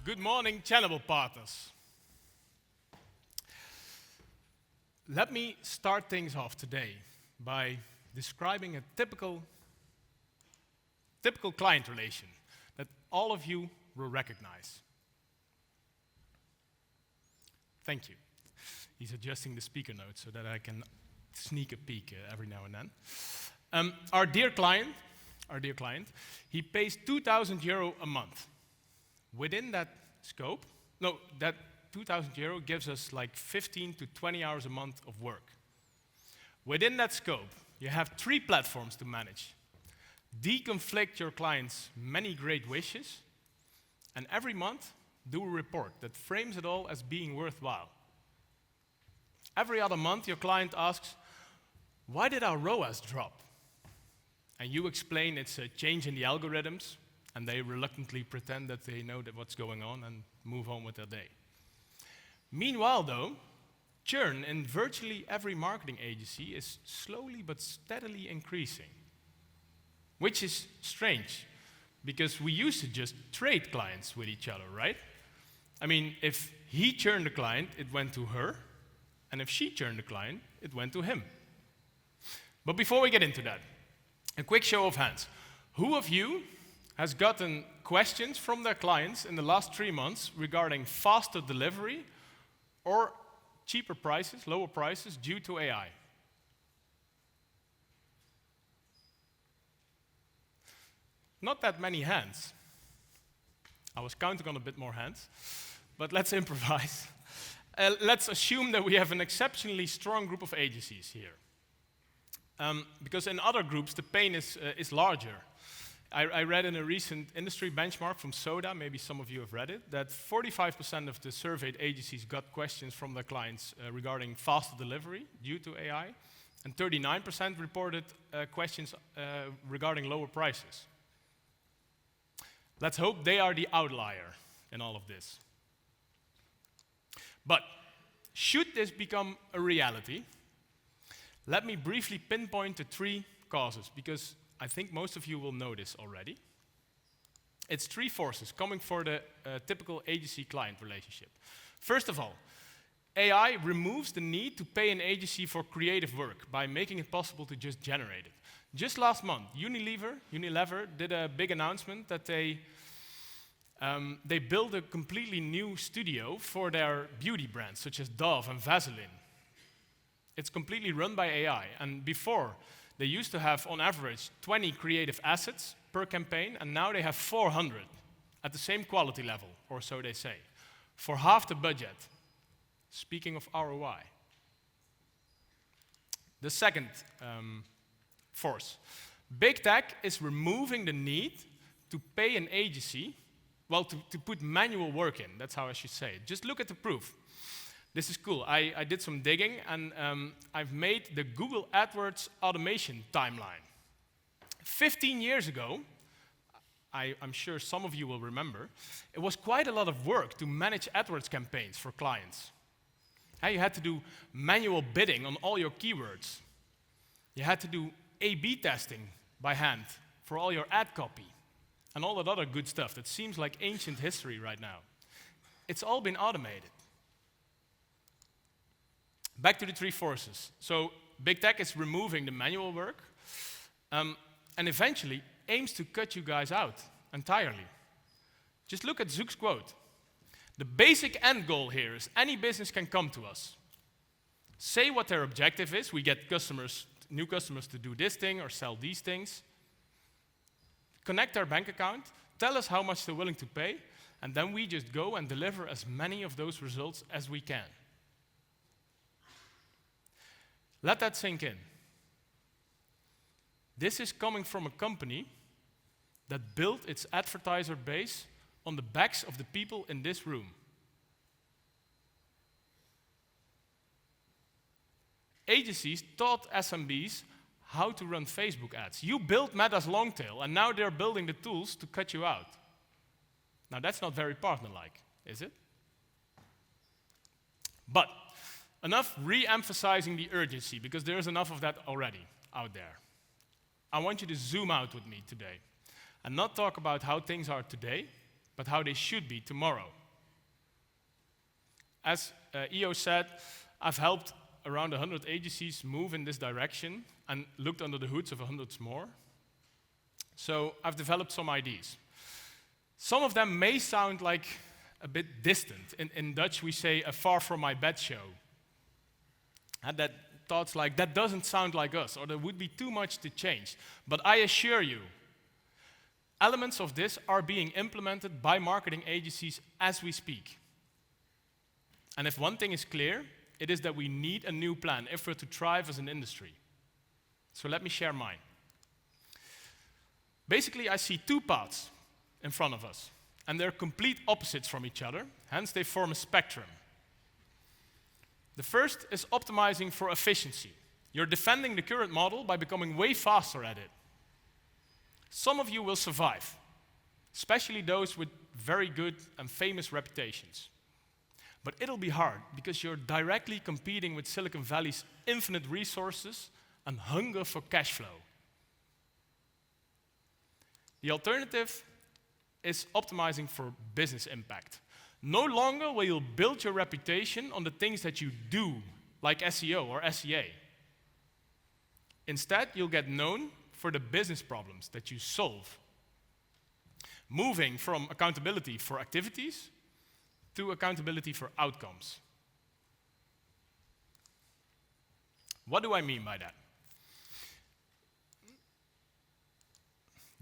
Good morning, Channable partners. Let me start things off today by describing a typical client relation that all of you will recognize. Thank you. He's adjusting the speaker notes so that I can sneak a peek every now and then. Our dear client, he pays €2,000 a month. Within that scope, that €2,000 gives us like 15 to 20 hours a month of work. Within that scope, you have 3 platforms to manage. Deconflict your client's many great wishes, and every month, do a report that frames it all as being worthwhile. Every other month, your client asks, why did our ROAS drop? And you explain it's a change in the algorithms, and they reluctantly pretend that they know what's going on and move on with their day. Meanwhile, though, churn in virtually every marketing agency is slowly but steadily increasing, which is strange, because we used to just trade clients with each other, right? I mean, if he churned a client, it went to her, and if she churned a client, it went to him. But before we get into that, a quick show of hands. Who of you has gotten questions from their clients in the last 3 months regarding faster delivery or cheaper prices, lower prices due to AI? Not that many hands. I was counting on a bit more hands, but let's improvise. Let's assume that we have an exceptionally strong group of agencies here. Because in other groups, the pain is larger. I read in a recent industry benchmark from Soda, maybe some of you have read it, that 45% of the surveyed agencies got questions from their clients regarding faster delivery due to AI, and 39% reported questions regarding lower prices. Let's hope they are the outlier in all of this. But should this become a reality, let me briefly pinpoint the 3 causes, because I think most of you will know this already. It's 3 forces coming for the typical agency-client relationship. First of all, AI removes the need to pay an agency for creative work by making it possible to just generate it. Just last month, Unilever did a big announcement that they built a completely new studio for their beauty brands, such as Dove and Vaseline. It's completely run by AI, and before, they used to have, on average, 20 creative assets per campaign, and now they have 400 at the same quality level, or so they say, for half the budget. Speaking of ROI. The second force. Big tech is removing the need to pay an agency, to put manual work in. That's how I should say it. Just look at the proof. This is cool. I did some digging, and I've made the Google AdWords automation timeline. 15 years ago, I'm sure some of you will remember, it was quite a lot of work to manage AdWords campaigns for clients. You had to do manual bidding on all your keywords. You had to do A/B testing by hand for all your ad copy, and all that other good stuff that seems like ancient history right now. It's all been automated. Back to the 3 forces. So big tech is removing the manual work, and eventually aims to cut you guys out entirely. Just look at Zook's quote. The basic end goal here is any business can come to us, say what their objective is. We get new customers to do this thing or sell these things, connect their bank account, tell us how much they're willing to pay, and then we just go and deliver as many of those results as we can. Let that sink in. This is coming from a company that built its advertiser base on the backs of the people in this room. Agencies taught SMBs how to run Facebook ads. You built Meta's long tail, and now they're building the tools to cut you out. Now that's not very partner-like, is it? But enough re-emphasizing the urgency, because there's enough of that already out there. I want you to zoom out with me today and not talk about how things are today, but how they should be tomorrow. As EO said, I've helped around 100 agencies move in this direction and looked under the hoods of 100 more. So I've developed some ideas. Some of them may sound like a bit distant. In Dutch, we say a far from my bed show. And that thoughts like, that doesn't sound like us, or there would be too much to change. But I assure you, elements of this are being implemented by marketing agencies as we speak. And if one thing is clear, it is that we need a new plan if we're to thrive as an industry. So let me share mine. Basically, I see two paths in front of us, and they're complete opposites from each other, hence they form a spectrum. The first is optimizing for efficiency. You're defending the current model by becoming way faster at it. Some of you will survive, especially those with very good and famous reputations. But it'll be hard because you're directly competing with Silicon Valley's infinite resources and hunger for cash flow. The alternative is optimizing for business impact. No longer will you build your reputation on the things that you do, like SEO or SEA. Instead, you'll get known for the business problems that you solve. Moving from accountability for activities to accountability for outcomes. What do I mean by that?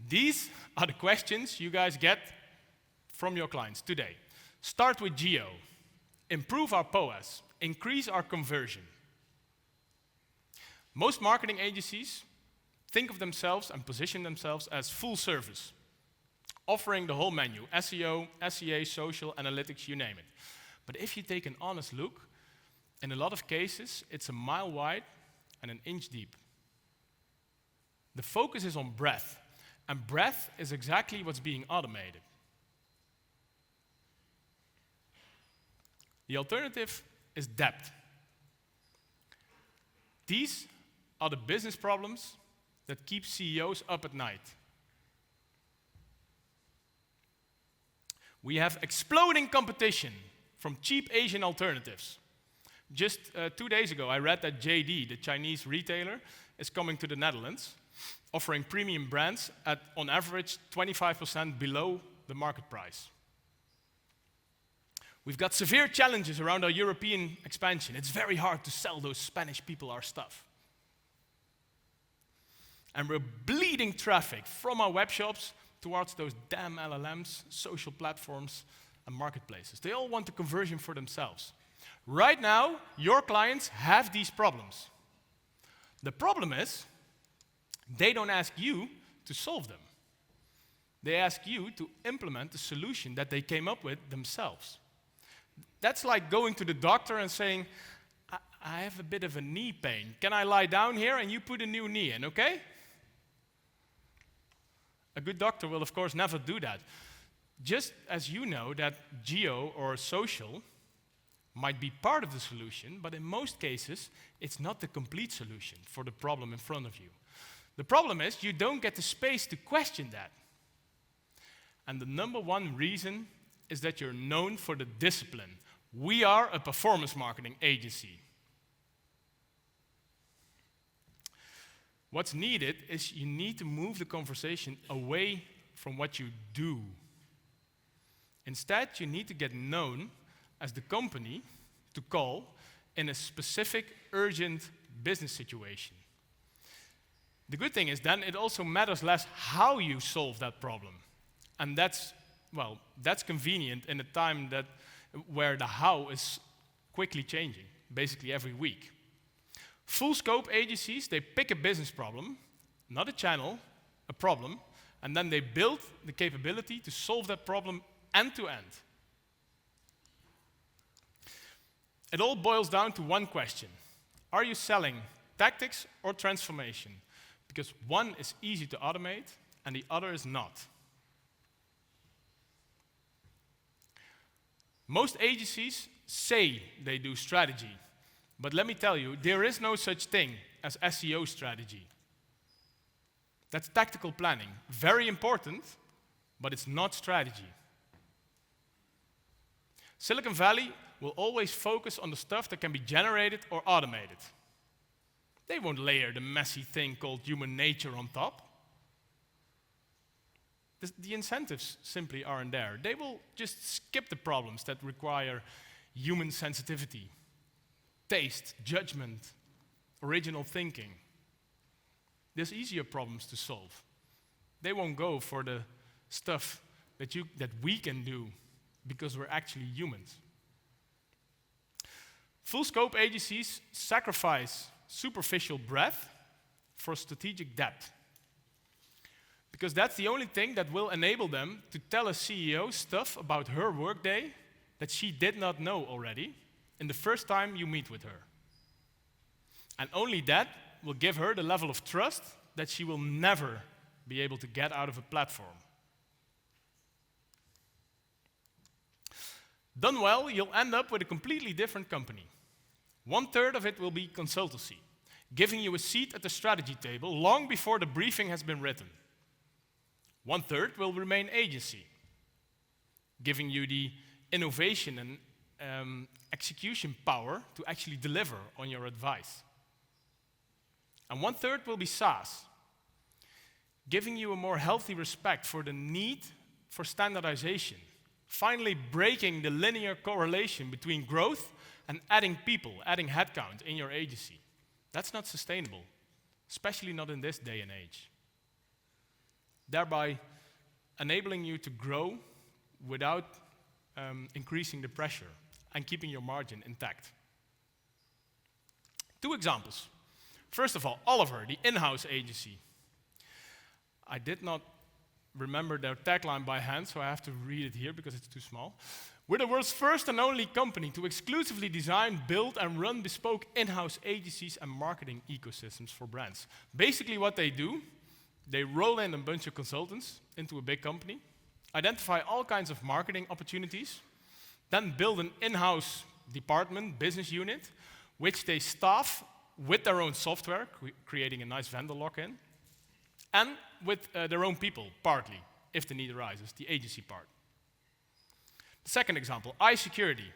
These are the questions you guys get from your clients today. Start with geo. Improve our POAS. Increase our conversion. Most marketing agencies think of themselves and position themselves as full service, offering the whole menu, SEO, SEA, social, analytics, you name it. But if you take an honest look, in a lot of cases, it's a mile wide and an inch deep. The focus is on breadth, and breadth is exactly what's being automated. The alternative is depth. These are the business problems that keep CEOs up at night. We have exploding competition from cheap Asian alternatives. Just 2 days ago, I read that JD, the Chinese retailer, is coming to the Netherlands, offering premium brands at, on average, 25% below the market price. We've got severe challenges around our European expansion. It's very hard to sell those Spanish people our stuff. And we're bleeding traffic from our web shops towards those damn LLMs, social platforms, and marketplaces. They all want the conversion for themselves. Right now, your clients have these problems. The problem is, they don't ask you to solve them. They ask you to implement the solution that they came up with themselves. That's like going to the doctor and saying, I have a bit of a knee pain. Can I lie down here and you put a new knee in, okay? A good doctor will, of course, never do that. Just as you know that geo or social might be part of the solution, but in most cases, it's not the complete solution for the problem in front of you. The problem is you don't get the space to question that. And the number one reason is that you're known for the discipline. We are a performance marketing agency. What's needed is you need to move the conversation away from what you do. Instead, you need to get known as the company to call in a specific, urgent business situation. The good thing is then it also matters less how you solve that problem. And that's convenient in a time where the how is quickly changing, basically every week. Full scope agencies, they pick a business problem, not a channel, a problem, and then they build the capability to solve that problem end to end. It all boils down to one question. Are you selling tactics or transformation? Because one is easy to automate and the other is not. Most agencies say they do strategy, but let me tell you, there is no such thing as SEO strategy. That's tactical planning. Very important, but it's not strategy. Silicon Valley will always focus on the stuff that can be generated or automated. They won't layer the messy thing called human nature on top. The incentives simply aren't there. They will just skip the problems that require human sensitivity, taste, judgment, original thinking. There's easier problems to solve. They won't go for the stuff that we can do because we're actually humans. Full scope agencies sacrifice superficial breadth for strategic depth, because that's the only thing that will enable them to tell a CEO stuff about her workday that she did not know already in the first time you meet with her. And only that will give her the level of trust that she will never be able to get out of a platform. Done well, you'll end up with a completely different company. 1/3 of it will be consultancy, giving you a seat at the strategy table long before the briefing has been written. 1/3 will remain agency, giving you the innovation and execution power to actually deliver on your advice. And 1/3 will be SaaS, giving you a more healthy respect for the need for standardization, finally breaking the linear correlation between growth and adding people, adding headcount in your agency. That's not sustainable, especially not in this day and age. Thereby enabling you to grow without increasing the pressure and keeping your margin intact. 2 examples. First of all, Oliver, the in-house agency. I did not remember their tagline by hand, so I have to read it here because it's too small. We're the world's first and only company to exclusively design, build, and run bespoke in-house agencies and marketing ecosystems for brands. Basically what they do, they roll in a bunch of consultants into a big company, identify all kinds of marketing opportunities, then build an in-house department, business unit, which they staff with their own software, creating a nice vendor lock-in, and with their own people, partly, if the need arises, the agency part. The second example, iSecurity.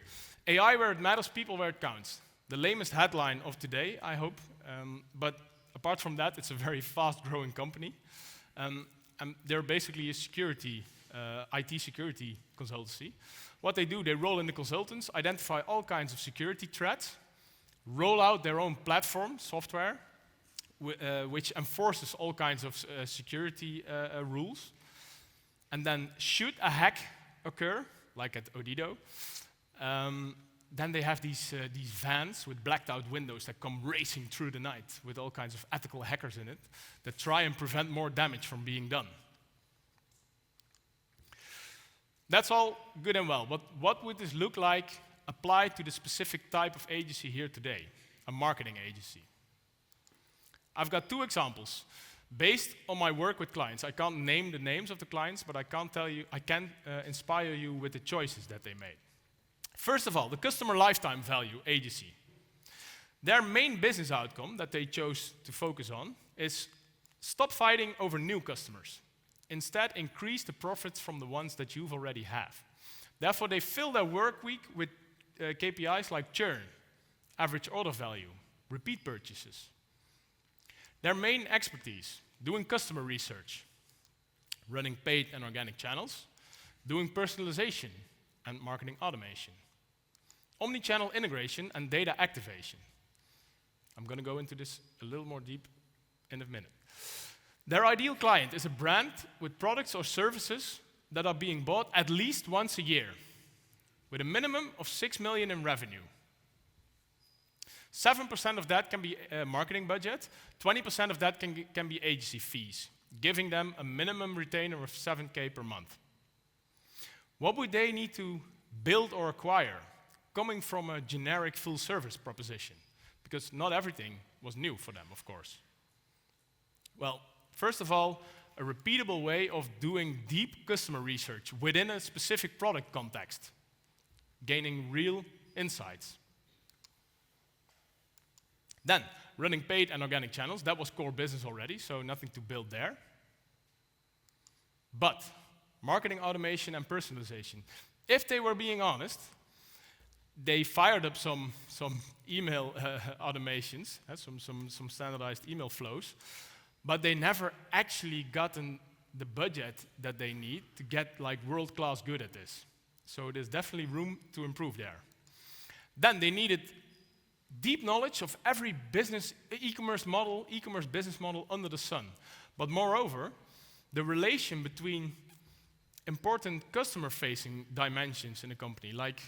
AI where it matters, people where it counts. The lamest headline of today, I hope, but apart from that, it's a very fast-growing company. And they're basically a security, IT security consultancy. What they do, they roll in the consultants, identify all kinds of security threats, roll out their own platform, software, which enforces all kinds of security rules. And then should a hack occur, like at Odido, then they have these vans with blacked out windows that come racing through the night with all kinds of ethical hackers in it that try and prevent more damage from being done. That's all good and well, but what would this look like applied to the specific type of agency here today, a marketing agency? I've got 2 examples based on my work with clients. I can't name the names of the clients, but I can inspire you with the choices that they made. First of all, the customer lifetime value agency. Their main business outcome that they chose to focus on is stop fighting over new customers. Instead, increase the profits from the ones that you've already have. Therefore, they fill their work week with KPIs like churn, average order value, repeat purchases. Their main expertise, doing customer research, running paid and organic channels, doing personalization and marketing automation, omni-channel integration and data activation. I'm going to go into this a little more deep in a minute. Their ideal client is a brand with products or services that are being bought at least once a year, with a minimum of 6 million in revenue. 7% of that can be marketing budget, 20% of that can be agency fees, giving them a minimum retainer of 7K per month. What would they need to build or acquire, coming from a generic full service proposition? Because not everything was new for them, of course. Well, first of all, a repeatable way of doing deep customer research within a specific product context, gaining real insights. Then, running paid and organic channels, that was core business already, so nothing to build there. But marketing automation and personalization, if they were being honest, they fired up some email automations, some standardized email flows, but they never actually gotten the budget that they need to get like world-class good at this. So there's definitely room to improve there. Then they needed deep knowledge of every business, e-commerce business model under the sun. But moreover, the relation between important customer-facing dimensions in a company, like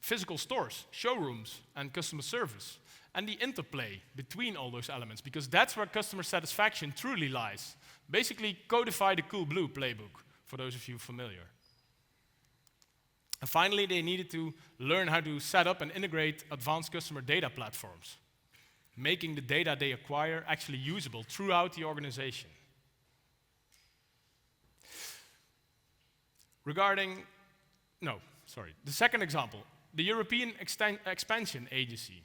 physical stores, showrooms, and customer service, and the interplay between all those elements, because that's where customer satisfaction truly lies. Basically, codify the Cool Blue playbook, for those of you familiar. And finally, they needed to learn how to set up and integrate advanced customer data platforms, making the data they acquire actually usable throughout the organization. The second example, the European Expansion Agency.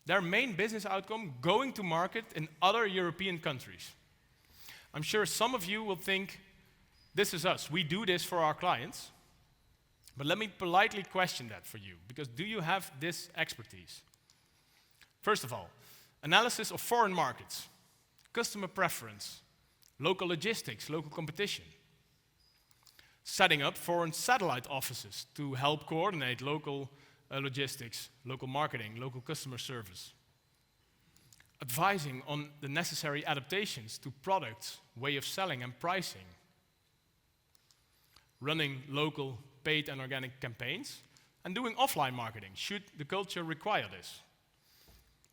Their main business outcome, going to market in other European countries. I'm sure some of you will think, this is us, we do this for our clients. But let me politely question that for you, because do you have this expertise? First of all, analysis of foreign markets, customer preference, local logistics, local competition. Setting up foreign satellite offices to help coordinate local logistics, local marketing, local customer service. Advising on the necessary adaptations to products, way of selling and pricing. Running local paid and organic campaigns, and doing offline marketing, should the culture require this.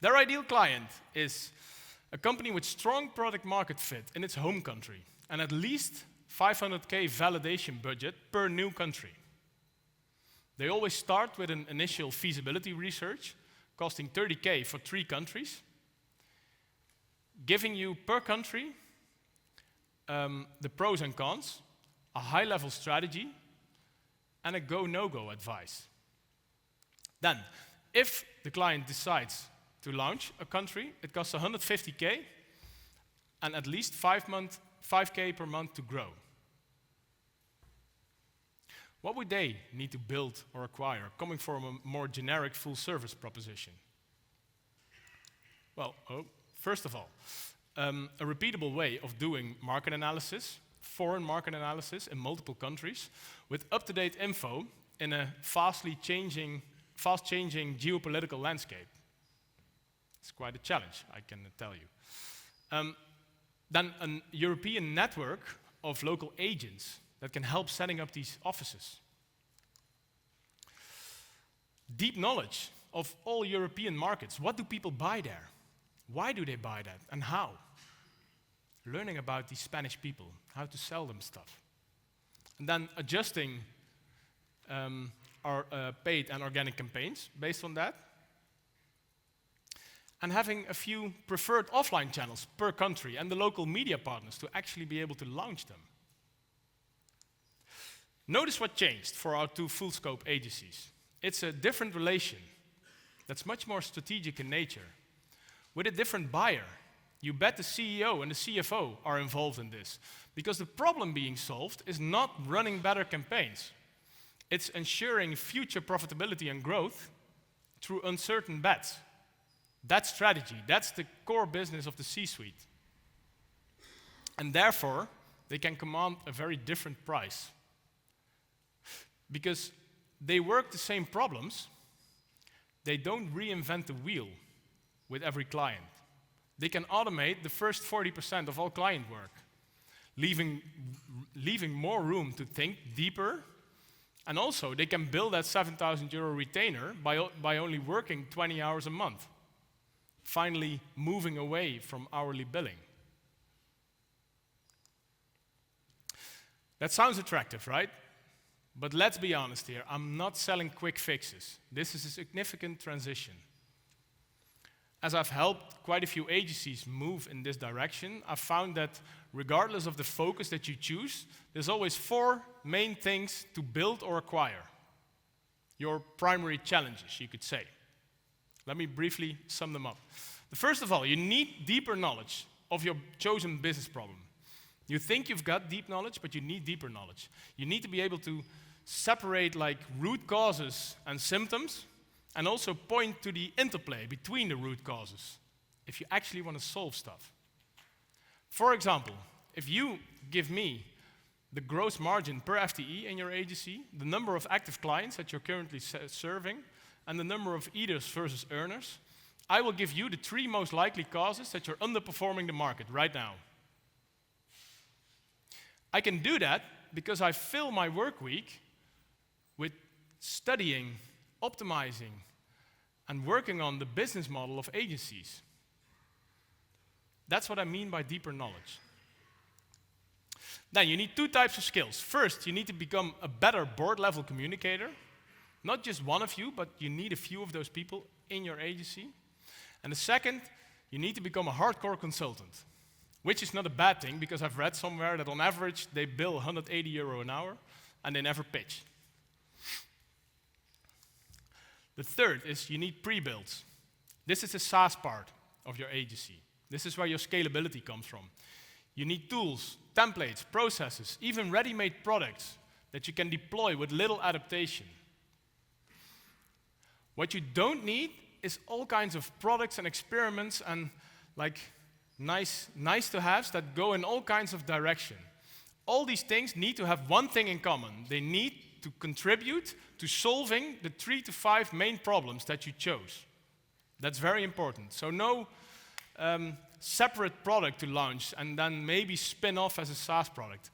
Their ideal client is a company with strong product market fit in its home country, and at least 500K validation budget per new country. They always start with an initial feasibility research, costing 30K for 3 countries, giving you per country the pros and cons, a high-level strategy, and a go, no-go advice. Then, if the client decides to launch a country, it costs 150K and at least 5K per month to grow. What would they need to build or acquire, coming from a more generic full-service proposition? Well, first of all, a repeatable way of doing market analysis, foreign market analysis in multiple countries, with up-to-date info in a fast-changing geopolitical landscape. It's quite a challenge, I can tell you. Then a European network of local agents that can help setting up these offices. Deep knowledge of all European markets. What do people buy there? Why do they buy that, and how? Learning about these Spanish people, how to sell them stuff. And then adjusting our paid and organic campaigns based on that. And having a few preferred offline channels per country and the local media partners to actually be able to launch them. Notice what changed for our 2 full-scope agencies. It's a different relation that's much more strategic in nature, with a different buyer. You bet the CEO and the CFO are involved in this, because the problem being solved is not running better campaigns. It's ensuring future profitability and growth through uncertain bets. That's strategy. That's the core business of the C-suite. And therefore, they can command a very different price. Because they work the same problems, they don't reinvent the wheel with every client. They can automate the first 40% of all client work, leaving more room to think deeper. And also, they can build that €7,000 retainer by only working 20 hours a month, finally moving away from hourly billing. That sounds attractive, right? But let's be honest here, I'm not selling quick fixes. This is a significant transition. As I've helped quite a few agencies move in this direction, I've found that regardless of the focus that you choose, there's always 4 main things to build or acquire. Your primary challenges, you could say. Let me briefly sum them up. First of all, you need deeper knowledge of your chosen business problem. You think you've got deep knowledge, but you need deeper knowledge. You need to be able to separate like root causes and symptoms and also point to the interplay between the root causes if you actually want to solve stuff. For example, if you give me the gross margin per FTE in your agency, the number of active clients that you're currently serving, and the number of eaters versus earners, I will give you the 3 most likely causes that you're underperforming the market right now. I can do that because I fill my work week with studying, optimizing, and working on the business model of agencies. That's what I mean by deeper knowledge. Then you need 2 types of skills. First, you need to become a better board-level communicator. Not just one of you, but you need a few of those people in your agency. And the second, you need to become a hardcore consultant, which is not a bad thing, because I've read somewhere that on average they bill 180 euro an hour and they never pitch. The third is you need pre-builds. This is the SaaS part of your agency. This is where your scalability comes from. You need tools, templates, processes, even ready-made products that you can deploy with little adaptation. What you don't need is all kinds of products and experiments and like nice to haves that go in all kinds of direction. All these things need to have one thing in common. They need to contribute to solving the 3 to 5 main problems that you chose. That's very important. So no separate product to launch and then maybe spin off as a SaaS product.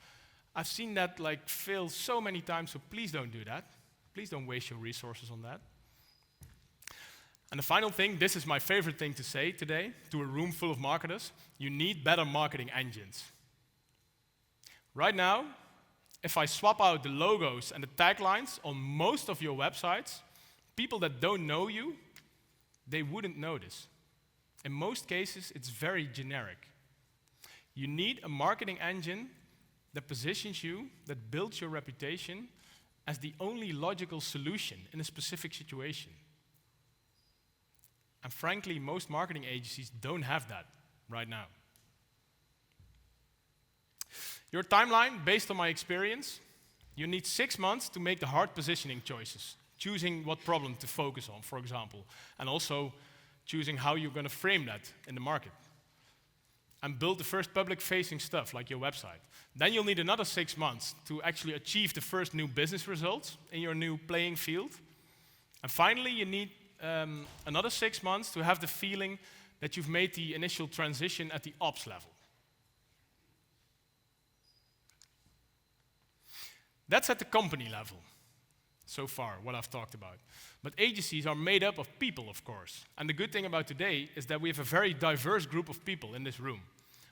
I've seen that like fail so many times, so please don't do that. Please don't waste your resources on that. And the final thing, this is my favorite thing to say today to a room full of marketers, you need better marketing engines. Right now, if I swap out the logos and the taglines on most of your websites, people that don't know you, they wouldn't notice. In most cases, it's very generic. You need a marketing engine that positions you, that builds your reputation as the only logical solution in a specific situation. And frankly, most marketing agencies don't have that right now. Your timeline, based on my experience, you need 6 months to make the hard positioning choices, choosing what problem to focus on, for example, and also choosing how you're going to frame that in the market. And build the first public-facing stuff, like your website. Then you'll need another 6 months to actually achieve the first new business results in your new playing field. And finally, you need another 6 months to have the feeling that you've made the initial transition at the ops level. That's at the company level, so far, what I've talked about. But agencies are made up of people, of course. And the good thing about today is that we have a very diverse group of people in this room.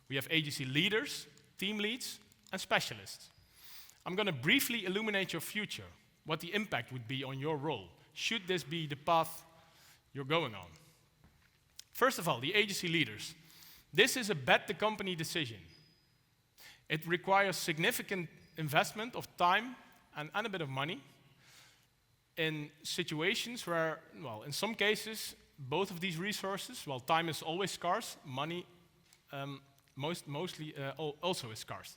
We have agency leaders, team leads, and specialists. I'm going to briefly illuminate your future, what the impact would be on your role, should this be the path you're going on. First of all, the agency leaders. This is a bet the company decision. It requires significant investment of time and a bit of money in situations where, well, in some cases, both of these resources, while time is always scarce, money mostly also is scarce.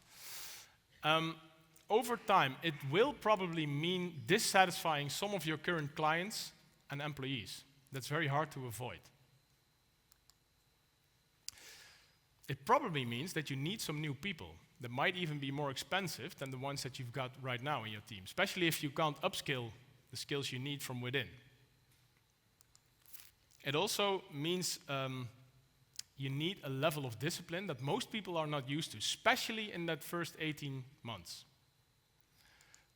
Over time, it will probably mean dissatisfying some of your current clients and employees. That's very hard to avoid. It probably means that you need some new people that might even be more expensive than the ones that you've got right now in your team, especially if you can't upskill the skills you need from within. It also means you need a level of discipline that most people are not used to, especially in that first 18 months.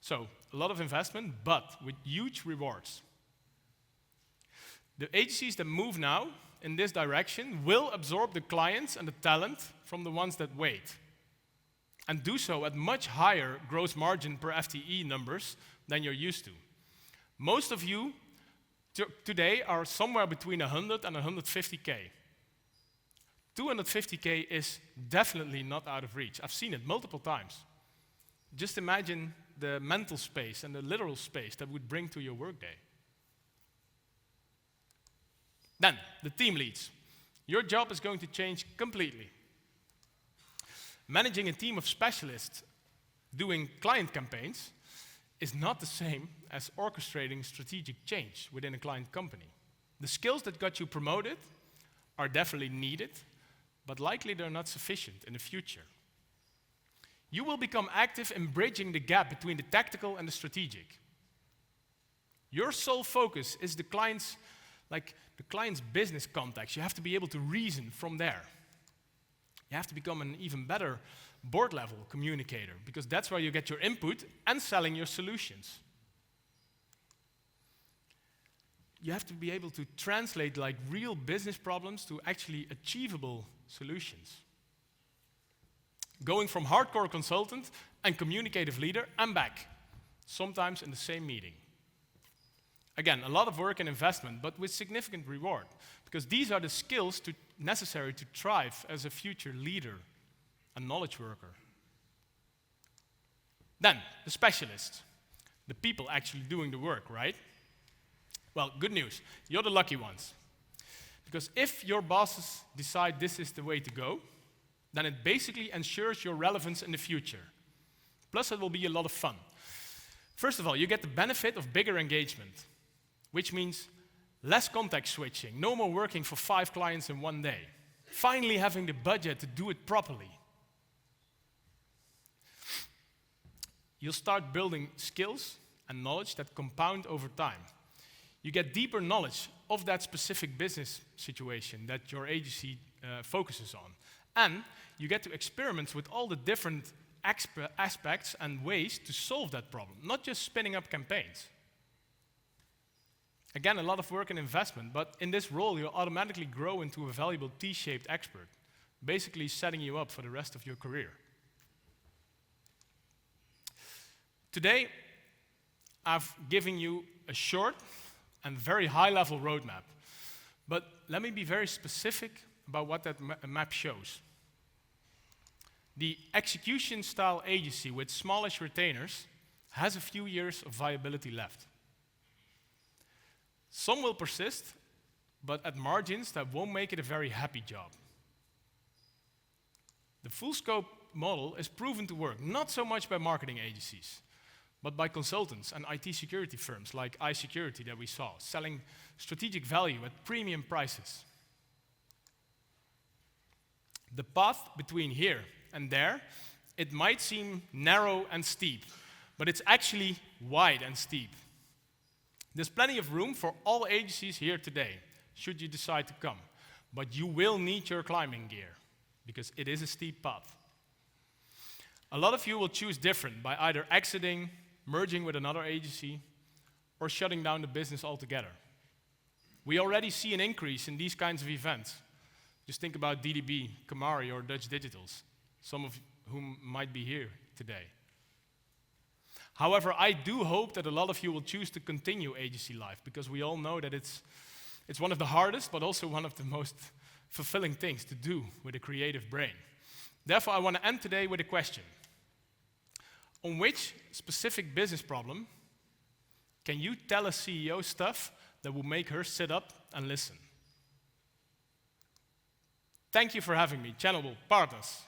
So, a lot of investment, but with huge rewards. The agencies that move now in this direction will absorb the clients and the talent from the ones that wait, and do so at much higher gross margin per FTE numbers than you're used to. Most of you today are somewhere between 100 and 150K. 250K is definitely not out of reach. I've seen it multiple times. Just imagine the mental space and the literal space that would bring to your workday. Then, the team leads. Your job is going to change completely. Managing a team of specialists doing client campaigns is not the same as orchestrating strategic change within a client company. The skills that got you promoted are definitely needed, but likely they're not sufficient in the future. You will become active in bridging the gap between the tactical and the strategic. Your sole focus is the client's business context. You have to be able to reason from there. You have to become an even better board-level communicator, because that's where you get your input and selling your solutions. You have to be able to translate like real business problems to actually achievable solutions. Going from hardcore consultant and communicative leader and back, sometimes in the same meeting. Again, a lot of work and investment, but with significant reward, because these are the skills necessary to thrive as a future leader and knowledge worker. Then, the specialists, the people actually doing the work, right? Well, good news, you're the lucky ones. Because if your bosses decide this is the way to go, then it basically ensures your relevance in the future. Plus, it will be a lot of fun. First of all, you get the benefit of bigger engagement, which means less context switching, no more working for 5 clients in one day. Finally having the budget to do it properly. You'll start building skills and knowledge that compound over time. You get deeper knowledge of that specific business situation that your agency focuses on. And you get to experiment with all the different aspects and ways to solve that problem, not just spinning up campaigns. Again, a lot of work and investment, but in this role, you'll automatically grow into a valuable T-shaped expert, basically setting you up for the rest of your career. Today, I've given you a short and very high-level roadmap, but let me be very specific about what that map shows. The execution-style agency with smallish retainers has a few years of viability left. Some will persist, but at margins that won't make it a very happy job. The full scope model is proven to work, not so much by marketing agencies, but by consultants and IT security firms like iSecurity that we saw, selling strategic value at premium prices. The path between here and there, it might seem narrow and steep, but it's actually wide and steep. There's plenty of room for all agencies here today, should you decide to come. But you will need your climbing gear, because it is a steep path. A lot of you will choose different by either exiting, merging with another agency, or shutting down the business altogether. We already see an increase in these kinds of events. Just think about DDB, Kamari, or Dutch Digitals, some of whom might be here today. However, I do hope that a lot of you will choose to continue agency life, because we all know that it's one of the hardest, but also one of the most fulfilling things to do with a creative brain. Therefore, I want to end today with a question. On which specific business problem can you tell a CEO stuff that will make her sit up and listen? Thank you for having me, Channable partners.